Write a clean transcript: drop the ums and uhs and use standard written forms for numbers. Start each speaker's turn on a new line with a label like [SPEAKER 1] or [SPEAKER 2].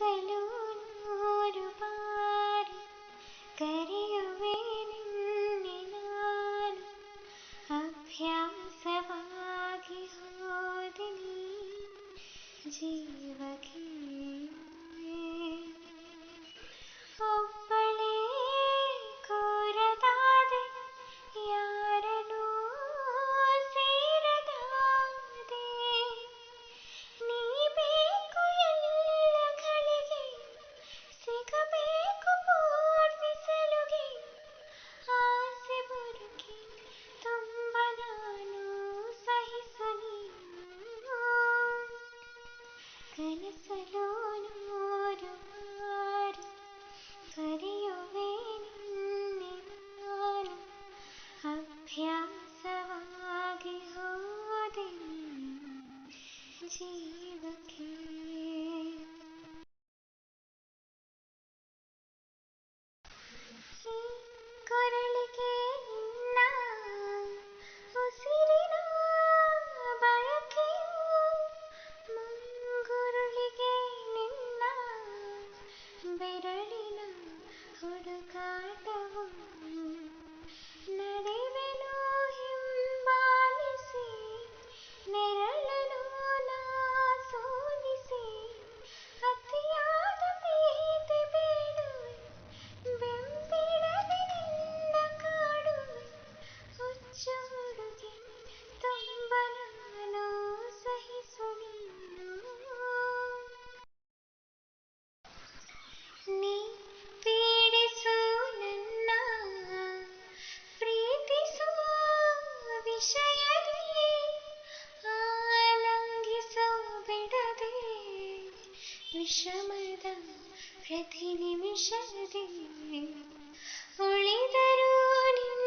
[SPEAKER 1] ಕನಸಲು ನೂರು ಬಾರಿ ಕರೆಯುವೆ ನಿನ್ನೆ ನಾನು, ಅಭ್ಯಾಸವಾಗಿ ಹೋದೆ ನೀ ಜೀವಕ್ಕೆ. ಒಬ್ಬಳೇ ಕೋರದಾದೆ, ಯಾರನೂ ಸೇರದಾದೆ, ನೀ ಬೇಕು ಎಲ್ಲ ಗಳಿಗೆ, ಸಿಗಬೇಕು ಪೂರ್ಣಿಸಲುಗೆ, ಆಸೆ ಬುರುಕಿ ತುಂಬ ನಾನು ಸಹಿಸು ನೀನು. ಕನಸಲು ನೂರು ಬಾರಿ ಕರೆಯುವೆ ನಿನ್ನೆ ನಾನು, ಅಭ್ಯಾಸವಾಗಿ ಹೋದೆ ನೀ ಜೀವಕ್ಕೆ. ಈ ಕೊರಳಿಗೆ ನಿನ್ನ ಉಸಿರಿನ ಬಯಕೆಯು, ಮುಂಗುರುಳಿಗೆ ನಿನ್ನ ಬೆರಳಿನ ಹುಡುಕಾಟವು, ನಡೆವೆನು ಹಿಂಬಾಲಿಸಿ ನೆರಳನು ನಾ ಸೋಲಿಸಿ, ಅತಿಯಾದ ಪ್ರೀತಿ ಬೇಡುವೆ, ಬೆಂಬಿಡದೆ ನಿನ್ನ ಕಾಡುವೆ, ಹುಚ್ಚು ಹುಡುಗಿ ತುಂಬ ನಾನು ಸಹಿಸು ನೀನು. ನೀ ಪೀಡಿಸು ನನ್ನ ಪ್ರೀತಿಸುವ ವಿಷಯದಿ, ಆಲಂಗಿಸು ಬಿಡದೆ ವಿಷಮದ ಪ್ರತಿ ನಿಮಿಷದಿ, ಉಳಿದರೂ ನಿನ್ನ